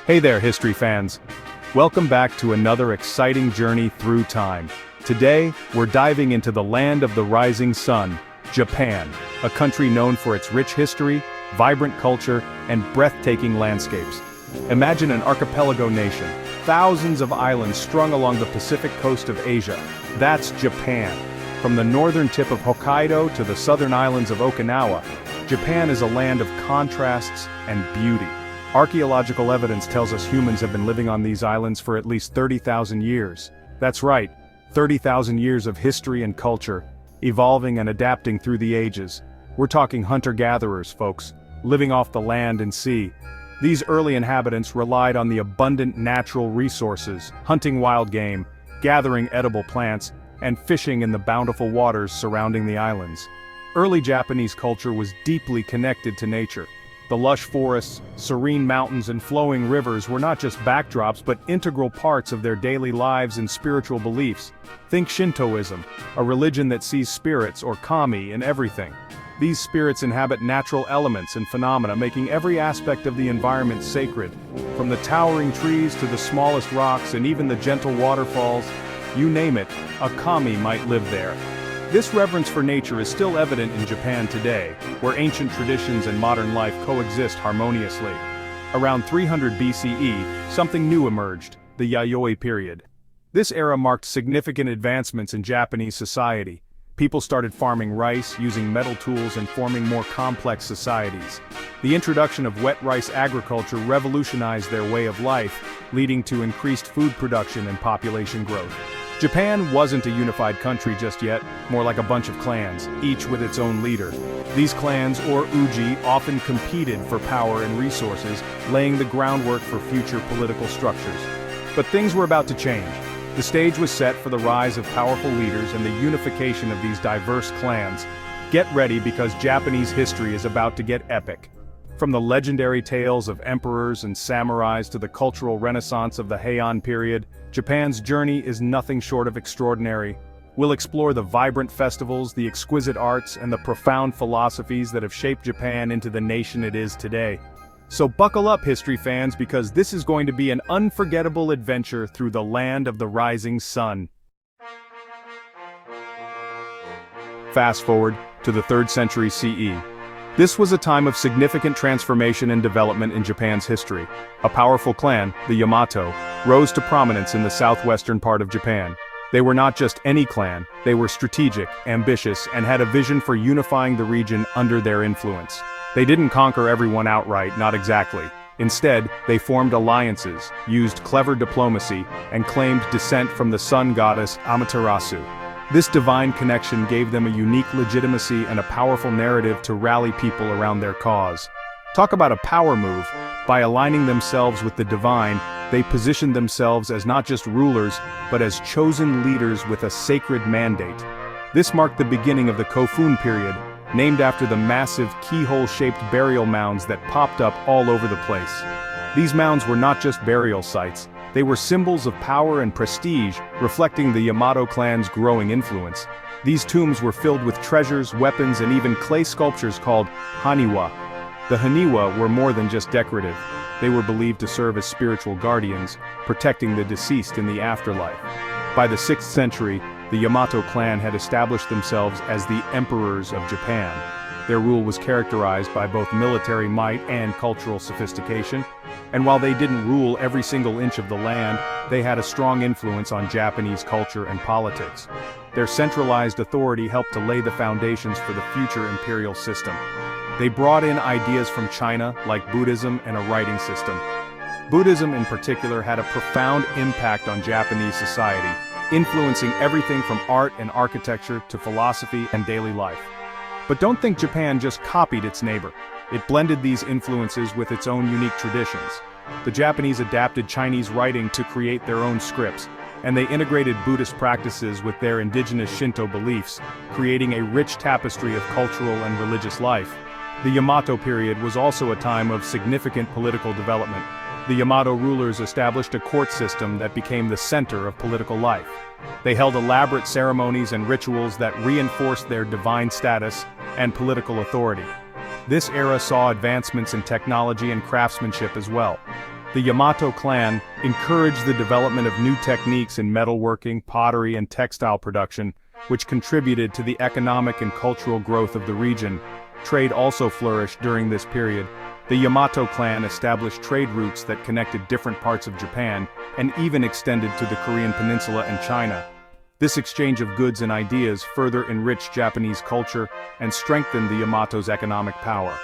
Hey there, history fans. Welcome back to another exciting journey through time. Today, we're diving into the land of the rising sun, Japan, a country known for its rich history, vibrant culture, and breathtaking landscapes. Imagine an archipelago nation, thousands of islands strung along the Pacific coast of Asia. That's Japan. From the northern tip of Hokkaido to the southern islands of Okinawa, Japan is a land of contrasts and beauty. Archaeological evidence tells us humans have been living on these islands for at least 30,000 years. That's right, 30,000 years of history and culture, evolving and adapting through the ages. We're talking hunter-gatherers, folks, living off the land and sea. These early inhabitants relied on the abundant natural resources, hunting wild game, gathering edible plants, and fishing in the bountiful waters surrounding the islands. Early Japanese culture was deeply connected to nature. The lush forests, serene mountains, and flowing rivers were not just backdrops but integral parts of their daily lives and spiritual beliefs. Think Shintoism, a religion that sees spirits or kami in everything. These spirits inhabit natural elements and phenomena, making every aspect of the environment sacred. From the towering trees to the smallest rocks and even the gentle waterfalls, you name it, a kami might live there. This reverence for nature is still evident in Japan today, where ancient traditions and modern life coexist harmoniously. Around 300 BCE, something new emerged, the Yayoi period. This era marked significant advancements in Japanese society. People started farming rice, using metal tools, and forming more complex societies. The introduction of wet rice agriculture revolutionized their way of life, leading to increased food production and population growth. Japan wasn't a unified country just yet, more like a bunch of clans, each with its own leader. These clans, or uji, often competed for power and resources, laying the groundwork for future political structures. But things were about to change. The stage was set for the rise of powerful leaders and the unification of these diverse clans. Get ready because Japanese history is about to get epic. From the legendary tales of emperors and samurais to the cultural renaissance of the Heian period, Japan's journey is nothing short of extraordinary. We'll explore the vibrant festivals, the exquisite arts, and the profound philosophies that have shaped Japan into the nation it is today. So buckle up, history fans, because this is going to be an unforgettable adventure through the land of the rising sun. Fast forward to the 3rd century CE. This was a time of significant transformation and development in Japan's history. A powerful clan, the Yamato, rose to prominence in the southwestern part of Japan. They were not just any clan, they were strategic, ambitious, and had a vision for unifying the region under their influence. They didn't conquer everyone outright, not exactly. Instead, they formed alliances, used clever diplomacy, and claimed descent from the sun goddess Amaterasu. This divine connection gave them a unique legitimacy and a powerful narrative to rally people around their cause. Talk about a power move. By aligning themselves with the divine, they positioned themselves as not just rulers, but as chosen leaders with a sacred mandate. This marked the beginning of the Kofun period, named after the massive keyhole-shaped burial mounds that popped up all over the place. These mounds were not just burial sites. They were symbols of power and prestige, reflecting the Yamato clan's growing influence. These tombs were filled with treasures, weapons, and even clay sculptures called haniwa. The haniwa were more than just decorative. They were believed to serve as spiritual guardians, protecting the deceased in the afterlife. By the 6th century, the Yamato clan had established themselves as the emperors of Japan. Their rule was characterized by both military might and cultural sophistication. And while they didn't rule every single inch of the land, they had a strong influence on Japanese culture and politics. Their centralized authority helped to lay the foundations for the future imperial system. They brought in ideas from China, like Buddhism and a writing system. Buddhism in particular had a profound impact on Japanese society, influencing everything from art and architecture to philosophy and daily life. But don't think Japan just copied its neighbor. It blended these influences with its own unique traditions. The Japanese adapted Chinese writing to create their own scripts, and they integrated Buddhist practices with their indigenous Shinto beliefs, creating a rich tapestry of cultural and religious life. The Yamato period was also a time of significant political development. The Yamato rulers established a court system that became the center of political life. They held elaborate ceremonies and rituals that reinforced their divine status and political authority. This era saw advancements in technology and craftsmanship as well. The Yamato clan encouraged the development of new techniques in metalworking, pottery, and textile production, which contributed to the economic and cultural growth of the region. Trade also flourished during this period. The Yamato clan established trade routes that connected different parts of Japan, and even extended to the Korean peninsula and China. This exchange of goods and ideas further enriched Japanese culture and strengthened the Yamato's economic power.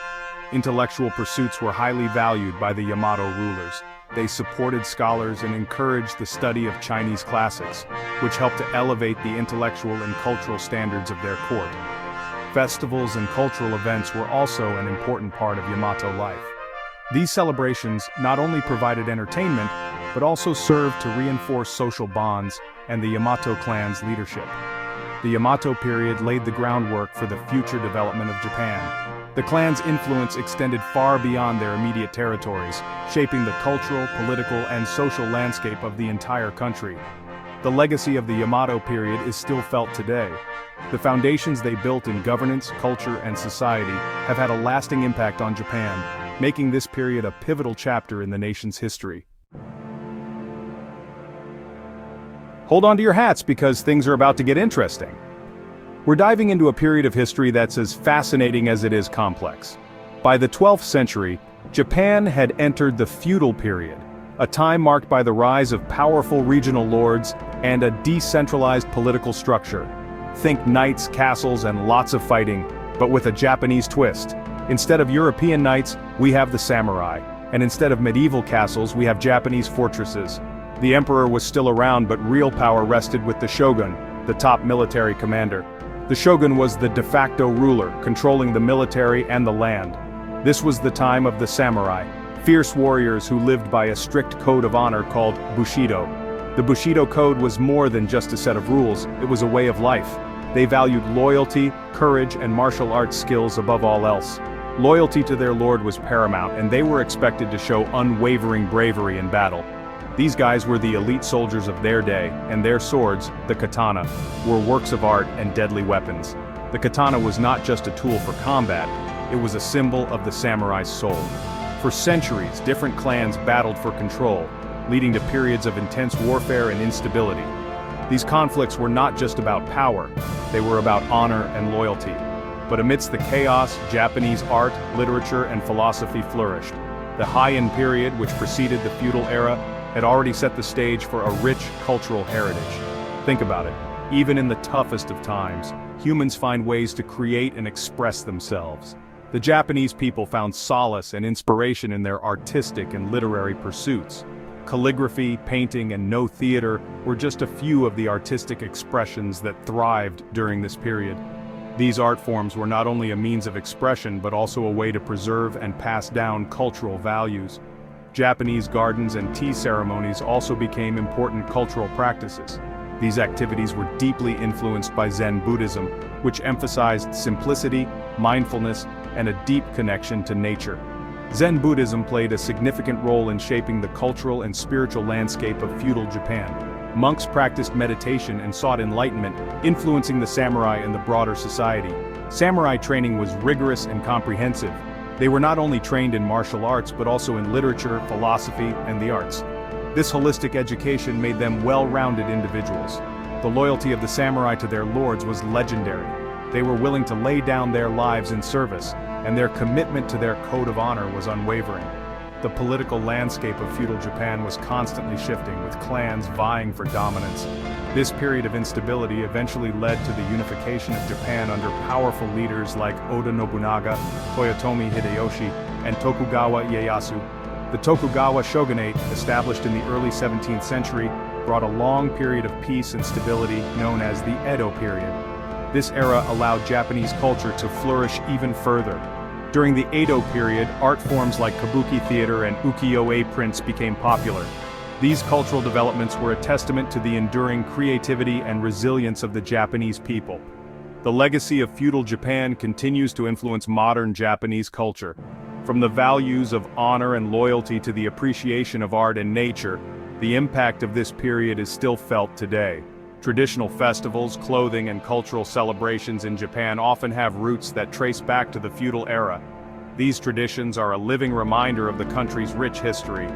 Intellectual pursuits were highly valued by the Yamato rulers. They supported scholars and encouraged the study of Chinese classics, which helped to elevate the intellectual and cultural standards of their court. Festivals and cultural events were also an important part of Yamato life. These celebrations not only provided entertainment, but also served to reinforce social bonds and the Yamato clan's leadership. The Yamato period laid the groundwork for the future development of Japan. The clan's influence extended far beyond their immediate territories, shaping the cultural, political, and social landscape of the entire country. The legacy of the Yamato period is still felt today. The foundations they built in governance, culture, and society have had a lasting impact on Japan, making this period a pivotal chapter in the nation's history. Hold on to your hats because things are about to get interesting. We're diving into a period of history that's as fascinating as it is complex. By the 12th century, Japan had entered the feudal period, a time marked by the rise of powerful regional lords and a decentralized political structure. Think knights, castles, and lots of fighting, but with a Japanese twist. Instead of European knights, we have the samurai, and instead of medieval castles, we have Japanese fortresses. The emperor was still around, but real power rested with the shogun, the top military commander. The shogun was the de facto ruler, controlling the military and the land. This was the time of the samurai, fierce warriors who lived by a strict code of honor called Bushido. The Bushido code was more than just a set of rules, it was a way of life. They valued loyalty, courage, and martial arts skills above all else. Loyalty to their lord was paramount, and they were expected to show unwavering bravery in battle. These guys were the elite soldiers of their day, and their swords, the katana, were works of art and deadly weapons. The katana was not just a tool for combat, it was a symbol of the samurai's soul. For centuries, different clans battled for control, leading to periods of intense warfare and instability. These conflicts were not just about power, they were about honor and loyalty. But amidst the chaos, Japanese art, literature, and philosophy flourished. The Heian period, which preceded the feudal era, had already set the stage for a rich cultural heritage. Think about it. Even in the toughest of times, humans find ways to create and express themselves. The Japanese people found solace and inspiration in their artistic and literary pursuits. Calligraphy, painting, and no theater were just a few of the artistic expressions that thrived during this period. These art forms were not only a means of expression but also a way to preserve and pass down cultural values. Japanese gardens and tea ceremonies also became important cultural practices. These activities were deeply influenced by Zen Buddhism, which emphasized simplicity, mindfulness, and a deep connection to nature. Zen Buddhism played a significant role in shaping the cultural and spiritual landscape of feudal Japan. Monks practiced meditation and sought enlightenment, influencing the samurai and the broader society. Samurai training was rigorous and comprehensive. They were not only trained in martial arts but also in literature, philosophy, and the arts. This holistic education made them well-rounded individuals. The loyalty of the samurai to their lords was legendary. They were willing to lay down their lives in service, and their commitment to their code of honor was unwavering. The political landscape of feudal Japan was constantly shifting, with clans vying for dominance. This period of instability eventually led to the unification of Japan under powerful leaders like Oda Nobunaga, Toyotomi Hideyoshi, and Tokugawa Ieyasu. The Tokugawa shogunate, established in the early 17th century, brought a long period of peace and stability known as the Edo period. This era allowed Japanese culture to flourish even further. During the Edo period, art forms like kabuki theater and ukiyo-e prints became popular. These cultural developments were a testament to the enduring creativity and resilience of the Japanese people. The legacy of feudal Japan continues to influence modern Japanese culture. From the values of honor and loyalty to the appreciation of art and nature, the impact of this period is still felt today. Traditional festivals, clothing, and cultural celebrations in Japan often have roots that trace back to the feudal era. These traditions are a living reminder of the country's rich history.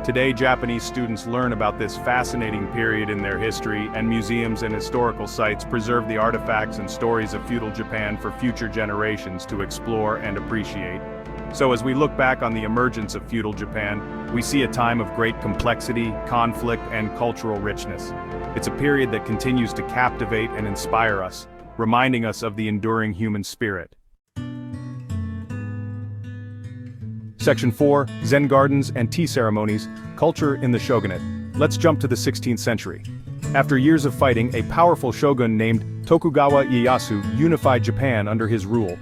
Today, Japanese students learn about this fascinating period in their history, and museums and historical sites preserve the artifacts and stories of feudal Japan for future generations to explore and appreciate. So as we look back on the emergence of feudal Japan, we see a time of great complexity, conflict, and cultural richness. It's a period that continues to captivate and inspire us, reminding us of the enduring human spirit. Section 4, Zen Gardens and Tea Ceremonies, Culture in the Shogunate. Let's jump to the 16th century. After years of fighting, a powerful shogun named Tokugawa Ieyasu unified Japan under his rule.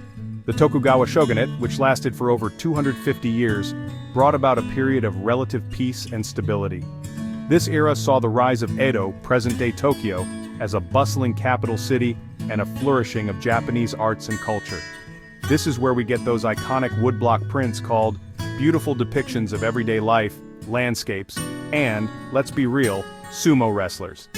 The Tokugawa shogunate, which lasted for over 250 years, brought about a period of relative peace and stability. This era saw the rise of Edo, present-day Tokyo, as a bustling capital city and a flourishing of Japanese arts and culture. This is where we get those iconic woodblock prints called beautiful depictions of everyday life, landscapes, and, let's be real, sumo wrestlers.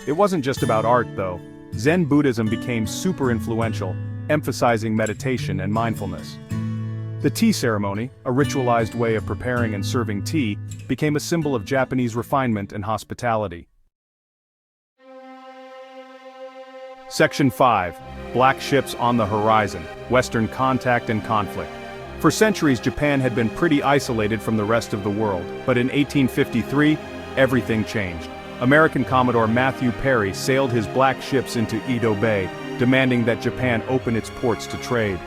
It wasn't just about art though. Zen Buddhism became super influential, emphasizing meditation and mindfulness. The tea ceremony, a ritualized way of preparing and serving tea, became a symbol of Japanese refinement and hospitality. Section 5. Black ships on the horizon, Western contact and conflict. For centuries, Japan had been pretty isolated from the rest of the world, but in 1853, everything changed. American Commodore Matthew Perry sailed his black ships into Edo Bay, demanding that Japan open its ports to trade.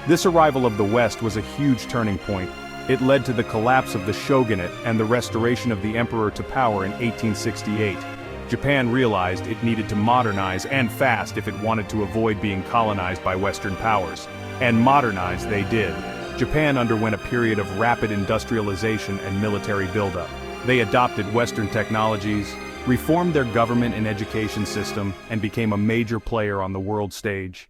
This arrival of the West was a huge turning point. It led to the collapse of the shogunate and the restoration of the emperor to power in 1868. Japan realized it needed to modernize, and fast, if it wanted to avoid being colonized by Western powers. And modernize they did. Japan underwent a period of rapid industrialization and military buildup. They adopted Western technologies, reformed their government and education system, and became a major player on the world stage.